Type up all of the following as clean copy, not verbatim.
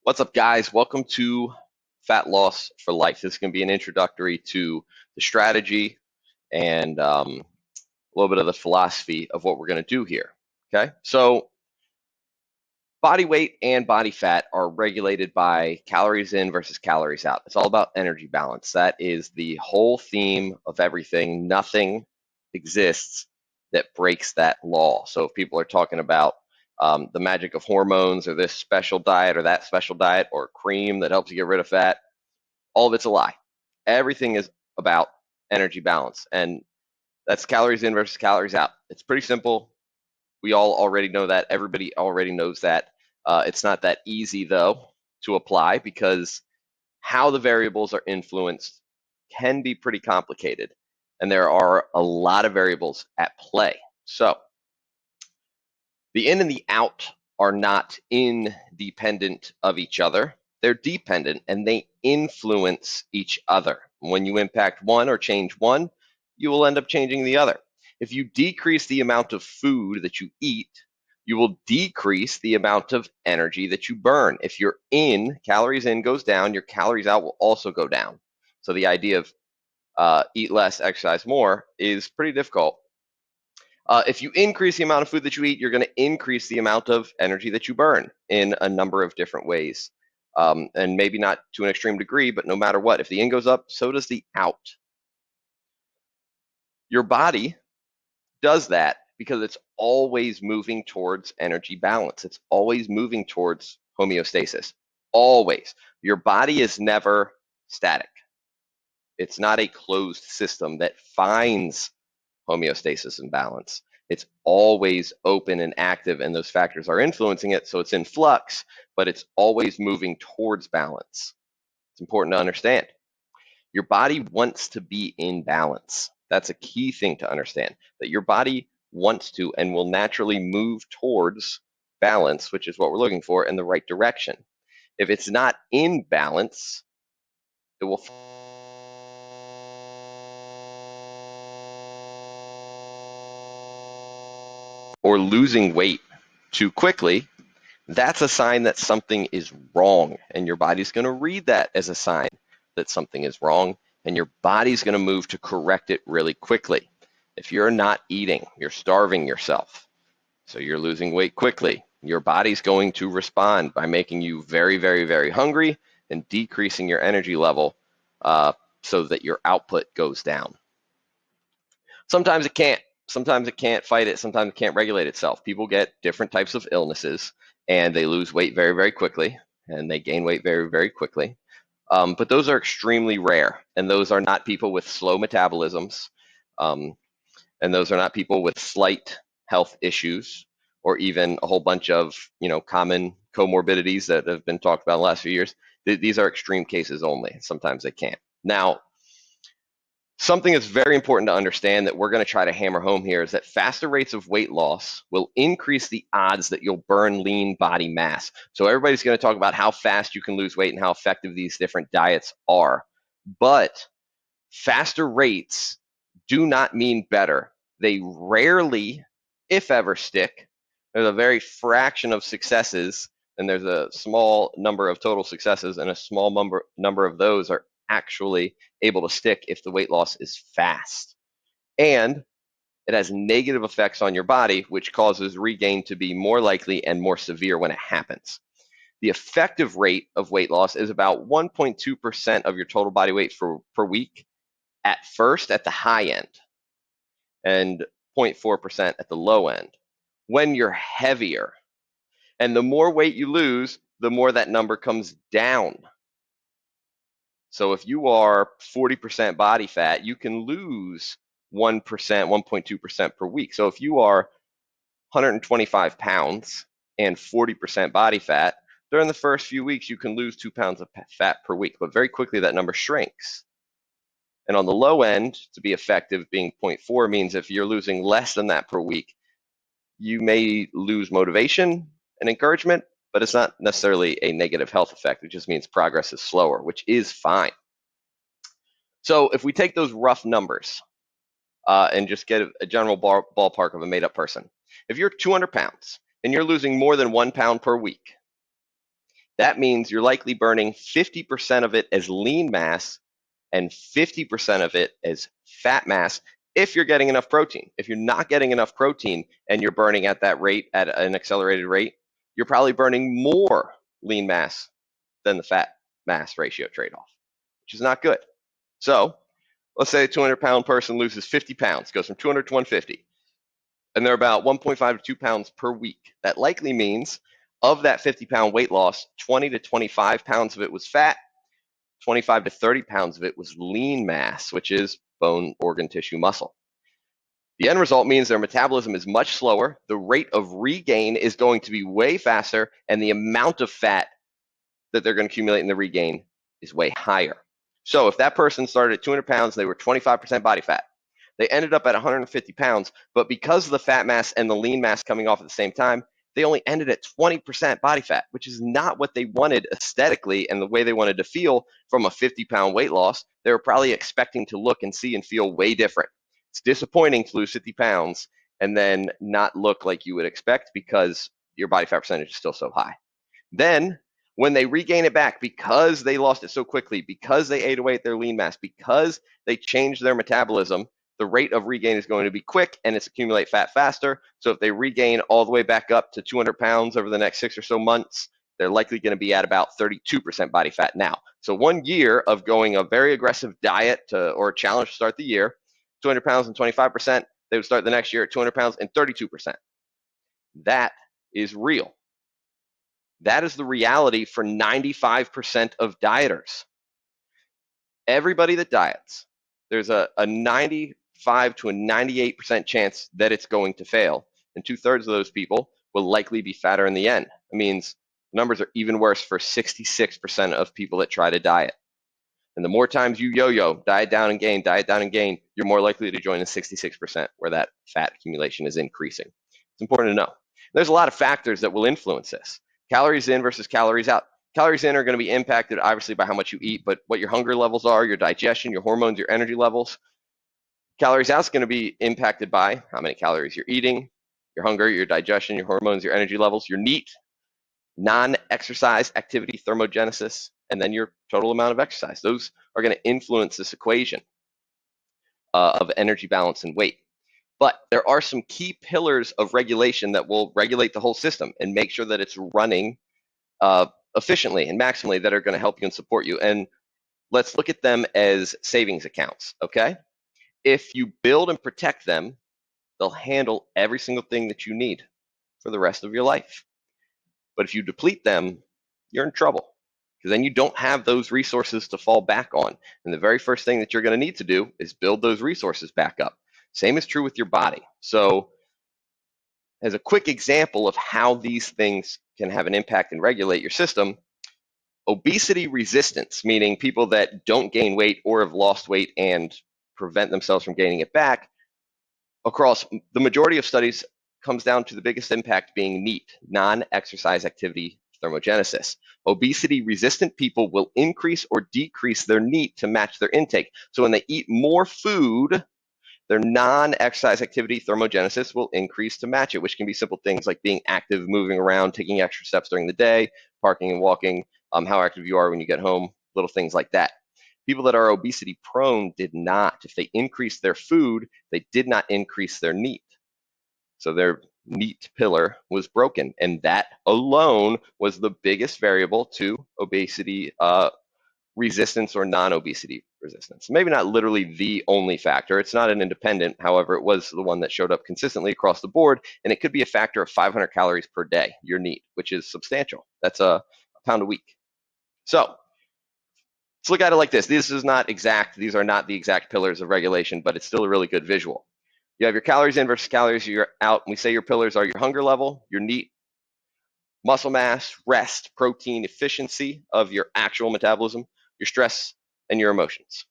What's up, guys? Welcome to Fat Loss for Life. This is going to be an introductory to the strategy and a little bit of the philosophy of what we're going to do here. Okay, so body weight and body fat are regulated by calories in versus calories out. It's all about energy balance. That is the whole theme of everything. Nothing exists that breaks that law. So if people are talking about the magic of hormones or this special diet or that special diet or cream that helps you get rid of fat, all of it's a lie. Everything is about energy balance, and that's calories in versus calories out. It's pretty simple. We all already know that. Everybody already knows that. It's not that easy, though, to apply because how the variables are influenced can be pretty complicated, and there are a lot of variables at play. So the in and the out are not independent of each other. They're dependent and they influence each other. When you impact one or change one, you will end up changing the other. If you decrease the amount of food that you eat, you will decrease the amount of energy that you burn. If your calories in goes down, your calories out will also go down. So the idea of eat less, exercise more is pretty difficult. If you increase the amount of food that you eat, you're going to increase the amount of energy that you burn in a number of different ways. And maybe not to an extreme degree, but no matter what, if the in goes up, so does the out. Your body does that because it's always moving towards energy balance. It's always moving towards homeostasis. Always. Your body is never static. It's not a closed system that finds homeostasis and balance. It's always open and active, and those factors are influencing it, so it's in flux, but it's always moving towards balance. It's important to understand. Your body wants to be in balance. That's a key thing to understand, that your body wants to and will naturally move towards balance, which is what we're looking for, in the right direction. If it's not in balance, it will or losing weight too quickly, that's a sign that something is wrong. And your body's going to read that as a sign that something is wrong. And your body's going to move to correct it really quickly. If you're not eating, you're starving yourself. So you're losing weight quickly. Your body's going to respond by making you very, very, very hungry and decreasing your energy level so that your output goes down. Sometimes it can't. Sometimes it can't fight it. Sometimes it can't regulate itself. People get different types of illnesses and they lose weight very, very quickly and they gain weight very, very quickly. But those are extremely rare. And those are not people with slow metabolisms. And those are not people with slight health issues or even a whole bunch of, common comorbidities that have been talked about in the last few years. These are extreme cases only. Sometimes they can't. Now, something that's very important to understand that we're going to try to hammer home here is that faster rates of weight loss will increase the odds that you'll burn lean body mass. So everybody's going to talk about how fast you can lose weight and how effective these different diets are. But faster rates do not mean better. They rarely, if ever, stick. There's a very fraction of successes, and there's a small number of total successes, and a small number of those are actually able to stick if the weight loss is fast. And it has negative effects on your body, which causes regain to be more likely and more severe when it happens. The effective rate of weight loss is about 1.2% of your total body weight per week at first at the high end and 0.4% at the low end when you're heavier. And the more weight you lose, the more that number comes down. So if you are 40% body fat, you can lose 1%, 1.2% per week. So if you are 125 pounds and 40% body fat, during the first few weeks, you can lose 2 pounds of fat per week, but very quickly that number shrinks. And on the low end, to be effective, being 0.4 means if you're losing less than that per week, you may lose motivation and encouragement, but it's not necessarily a negative health effect. It just means progress is slower, which is fine. So if we take those rough numbers and just get a general ballpark of a made-up person, if you're 200 pounds and you're losing more than 1 pound per week, That means you're likely burning 50% of it as lean mass and 50% of it as fat mass if you're getting enough protein. If you're not getting enough protein and you're burning at that rate, at an accelerated rate, you're probably burning more lean mass than the fat mass ratio trade-off, which is not good. So let's say a 200-pound person loses 50 pounds, goes from 200 to 150, and they're about 1.5 to 2 pounds per week. That likely means of that 50-pound weight loss, 20 to 25 pounds of it was fat, 25 to 30 pounds of it was lean mass, which is bone, organ, tissue, muscle. The end result means their metabolism is much slower, the rate of regain is going to be way faster, and the amount of fat that they're going to accumulate in the regain is way higher. So if that person started at 200 pounds, they were 25% body fat. They ended up at 150 pounds, but because of the fat mass and the lean mass coming off at the same time, they only ended at 20% body fat, which is not what they wanted aesthetically and the way they wanted to feel from a 50-pound weight loss. They were probably expecting to look and see and feel way different. It's disappointing to lose 50 pounds and then not look like you would expect because your body fat percentage is still so high. Then when they regain it back because they lost it so quickly, because they ate away at their lean mass, because they changed their metabolism, the rate of regain is going to be quick and it's accumulate fat faster. So if they regain all the way back up to 200 pounds over the next 6 or so months, they're likely going to be at about 32% body fat now. So 1 year of going a very aggressive diet or challenge to start the year, 200 pounds and 25%, they would start the next year at 200 pounds and 32%. That is real. That is the reality for 95% of dieters. Everybody that diets, there's a 95 to a 98% chance that it's going to fail. And 2/3 of those people will likely be fatter in the end. That means numbers are even worse for 66% of people that try to diet. And the more times you yo-yo, diet down and gain, you're more likely to join the 66% where that fat accumulation is increasing. It's important to know. There's a lot of factors that will influence this. Calories in versus calories out. Calories in are going to be impacted obviously by how much you eat, but what your hunger levels are, your digestion, your hormones, your energy levels. Calories out is going to be impacted by how many calories you're eating, your hunger, your digestion, your hormones, your energy levels, your NEAT, non-exercise activity thermogenesis, and then your total amount of exercise. Those are going to influence this equation of energy balance and weight. But there are some key pillars of regulation that will regulate the whole system and make sure that it's running efficiently and maximally, that are going to help you and support you. And let's look at them as savings accounts, okay? If you build and protect them, they'll handle every single thing that you need for the rest of your life. But if you deplete them, you're in trouble, because then you don't have those resources to fall back on. And the very first thing that you're going to need to do is build those resources back up. Same is true with your body. So as a quick example of how these things can have an impact and regulate your system, obesity resistance, meaning people that don't gain weight or have lost weight and prevent themselves from gaining it back, across the majority of studies comes down to the biggest impact being NEAT, non-exercise activity thermogenesis. Obesity resistant people will increase or decrease their NEAT to match their intake. So when they eat more food, their non-exercise activity thermogenesis will increase to match it, which can be simple things like being active, moving around, taking extra steps during the day, parking and walking, how active you are when you get home, little things like that. People that are obesity prone did not. If they increased their food, they did not increase their NEAT. So their NEAT pillar was broken. And that alone was the biggest variable to obesity resistance or non-obesity resistance. Maybe not literally the only factor. It's not an independent. However, it was the one that showed up consistently across the board. And it could be a factor of 500 calories per day, your NEAT, which is substantial. That's a pound a week. So let's look at it like this. This is not exact. These are not the exact pillars of regulation, but it's still a really good visual. You have your calories in versus calories out. And we say your pillars are your hunger level, your NEAT, muscle mass, rest, protein, efficiency of your actual metabolism, your stress, and your emotions.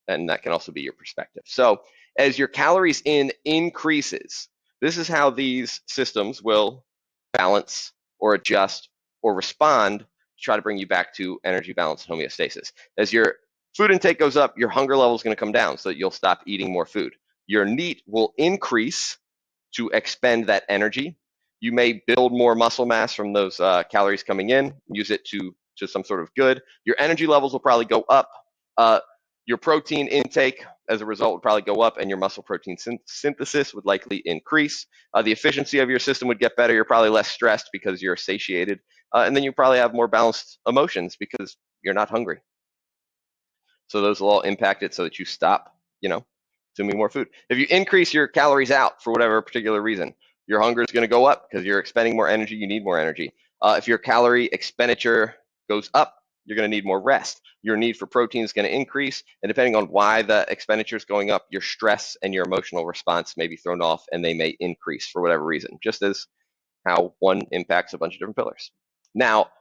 And that can also be your perspective. So as your calories in increases, this is how these systems will balance or adjust or respond to try to bring you back to energy balance and homeostasis. As your food intake goes up, your hunger level is going to come down so that you'll stop eating more food. Your NEAT will increase to expend that energy. you may build more muscle mass from those calories coming in, use it to some sort of good. Your energy levels will probably go up. Your protein intake, as a result, would probably go up, and your muscle protein synthesis would likely increase. The efficiency of your system would get better. You're probably less stressed because you're satiated. And then you probably have more balanced emotions because you're not hungry. So those will all impact it so that you stop, consuming more food. If you increase your calories out for whatever particular reason, your hunger is going to go up because you're expending more energy. You need more energy. If your calorie expenditure goes up, you're going to need more rest. Your need for protein is going to increase. And depending on why the expenditure is going up, your stress and your emotional response may be thrown off, and they may increase for whatever reason, just as how one impacts a bunch of different pillars. Now,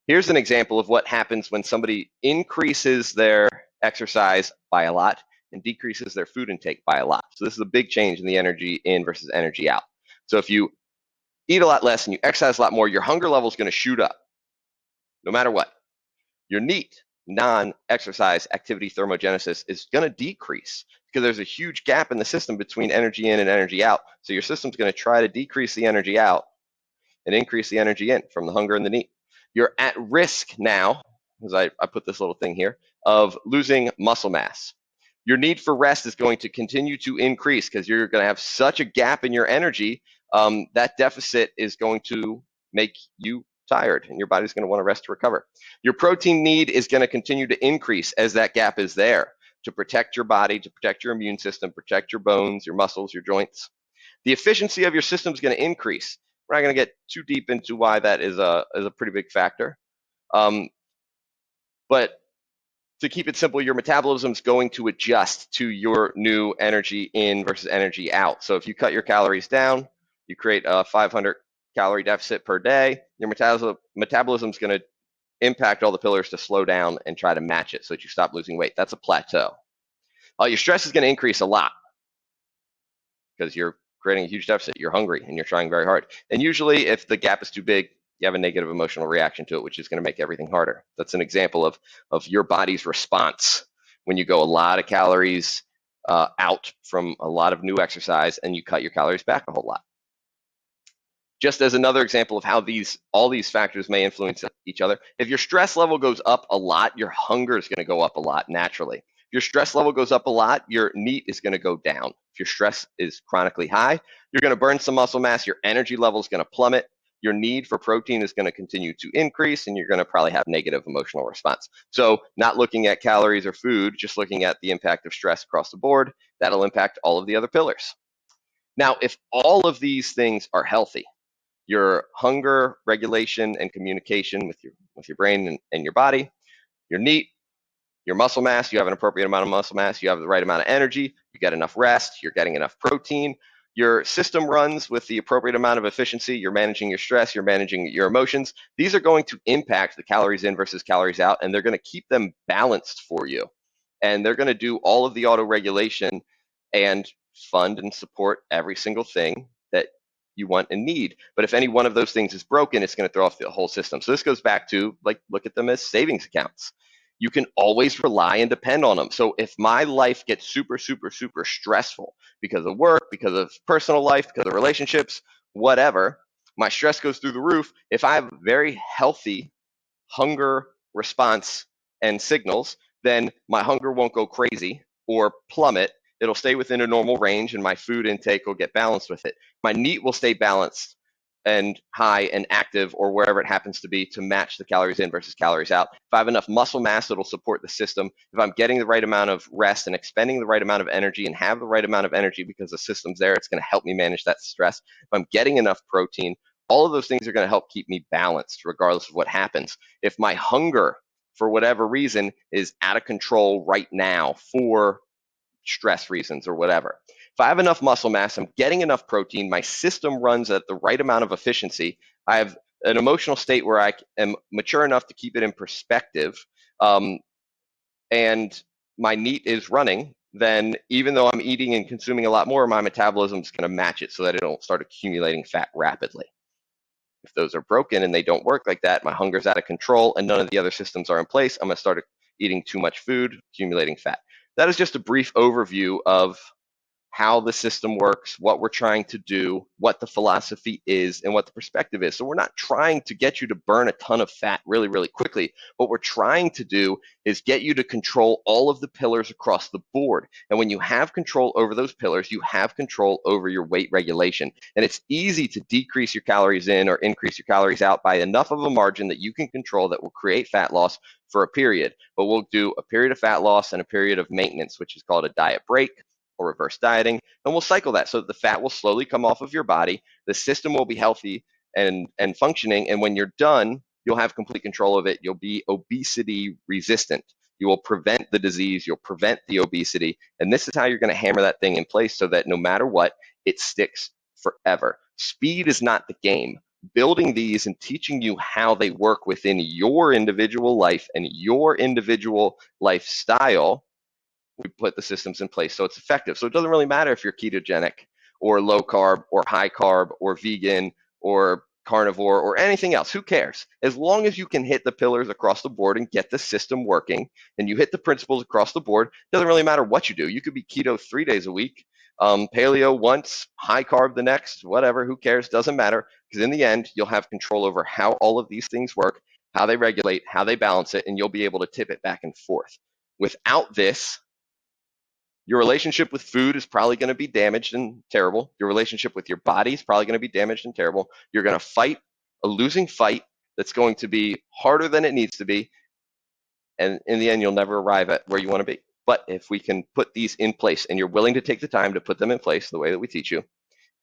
here's an example of what happens when somebody increases their exercise by a lot and decreases their food intake by a lot. So this is a big change in the energy in versus energy out. So if you eat a lot less and you exercise a lot more, your hunger level is going to shoot up no matter what. Your NEAT, non-exercise activity thermogenesis, is going to decrease because there's a huge gap in the system between energy in and energy out. So your system's going to try to decrease the energy out and increase the energy in from the hunger and the NEAT. You're at risk now, as I put this little thing here, of losing muscle mass. Your need for rest is going to continue to increase because you're going to have such a gap in your energy. That deficit is going to make you tired, and your body's going to want to rest to recover. Your protein need is going to continue to increase as that gap is there to protect your body, to protect your immune system, protect your bones, your muscles, your joints. The efficiency of your system is going to increase. We're not going to get too deep into why that is a pretty big factor. But to keep it simple, your metabolism is going to adjust to your new energy in versus energy out. So if you cut your calories down, you create a 500 calorie deficit per day, your metabolism is going to impact all the pillars to slow down and try to match it so that you stop losing weight. That's a plateau. Your stress is going to increase a lot because you're creating a huge deficit. You're hungry and you're trying very hard. And usually if the gap is too big, you have a negative emotional reaction to it, which is going to make everything harder. That's an example of your body's response when you go a lot of calories out from a lot of new exercise and you cut your calories back a whole lot. Just as another example of how all these factors may influence each other, if your stress level goes up a lot, your hunger is going to go up a lot naturally. If your stress level goes up a lot, your NEAT is going to go down. If your stress is chronically high, you're going to burn some muscle mass, your energy level is going to plummet, your need for protein is going to continue to increase, and you're going to probably have negative emotional response. So not looking at calories or food, just looking at the impact of stress across the board, that'll impact all of the other pillars. Now, if all of these things are healthy, your hunger, regulation, and communication with your brain and your body, your NEAT, your muscle mass, you have an appropriate amount of muscle mass, you have the right amount of energy, you get enough rest, you're getting enough protein, your system runs with the appropriate amount of efficiency, you're managing your stress, you're managing your emotions. These are going to impact the calories in versus calories out, and they're going to keep them balanced for you. And they're going to do all of the auto-regulation and fund and support every single thing that you want and need. But if any one of those things is broken, it's going to throw off the whole system. So this goes back to, look at them as savings accounts. You can always rely and depend on them. So if my life gets super, super, super stressful because of work, because of personal life, because of relationships, whatever, my stress goes through the roof. If I have very healthy hunger response and signals, then my hunger won't go crazy or plummet. It'll stay within a normal range and my food intake will get balanced with it. My NEAT will stay balanced and high and active or wherever it happens to be to match the calories in versus calories out. If I have enough muscle mass, it'll support the system. If I'm getting the right amount of rest and expending the right amount of energy and have the right amount of energy because the system's there, it's going to help me manage that stress. If I'm getting enough protein, all of those things are going to help keep me balanced regardless of what happens. If my hunger, for whatever reason, is out of control right now for stress reasons or whatever, if I have enough muscle mass, I'm getting enough protein, my system runs at the right amount of efficiency, I have an emotional state where I am mature enough to keep it in perspective, and my NEAT is running, then even though I'm eating and consuming a lot more, my metabolism is going to match it so that it don't start accumulating fat rapidly. If those are broken and they don't work like that, my hunger's out of control and none of the other systems are in place, I'm going to start eating too much food, accumulating fat. That is just a brief overview of how the system works, what we're trying to do, what the philosophy is, and what the perspective is. So we're not trying to get you to burn a ton of fat really, really quickly. What we're trying to do is get you to control all of the pillars across the board. And when you have control over those pillars, you have control over your weight regulation. And it's easy to decrease your calories in or increase your calories out by enough of a margin that you can control that will create fat loss for a period. But we'll do a period of fat loss and a period of maintenance, which is called a diet break or reverse dieting, and we'll cycle that so that the fat will slowly come off of your body. The system will be healthy and functioning, and when you're done, you'll have complete control of it. You'll be obesity resistant. You will prevent the disease. You'll prevent the obesity, and this is how you're going to hammer that thing in place so that no matter what, it sticks forever. Speed is not the game. Building these and teaching you how they work within your individual life and your individual lifestyle, we put the systems in place so it's effective. So it doesn't really matter if you're ketogenic or low carb or high carb or vegan or carnivore or anything else. Who cares? As long as you can hit the pillars across the board and get the system working and you hit the principles across the board, it doesn't really matter what you do. You could be keto 3 days a week, paleo once, high carb the next, whatever, who cares? Doesn't matter, because in the end, you'll have control over how all of these things work, how they regulate, how they balance it, and you'll be able to tip it back and forth. Without this, your relationship with food is probably going to be damaged and terrible. Your relationship with your body is probably going to be damaged and terrible. You're going to fight a losing fight that's going to be harder than it needs to be. And in the end, you'll never arrive at where you want to be. But if we can put these in place and you're willing to take the time to put them in place the way that we teach you,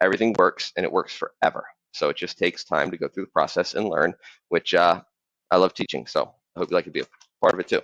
everything works and it works forever. So it just takes time to go through the process and learn, which I love teaching. So I hope you like to be a part of it too.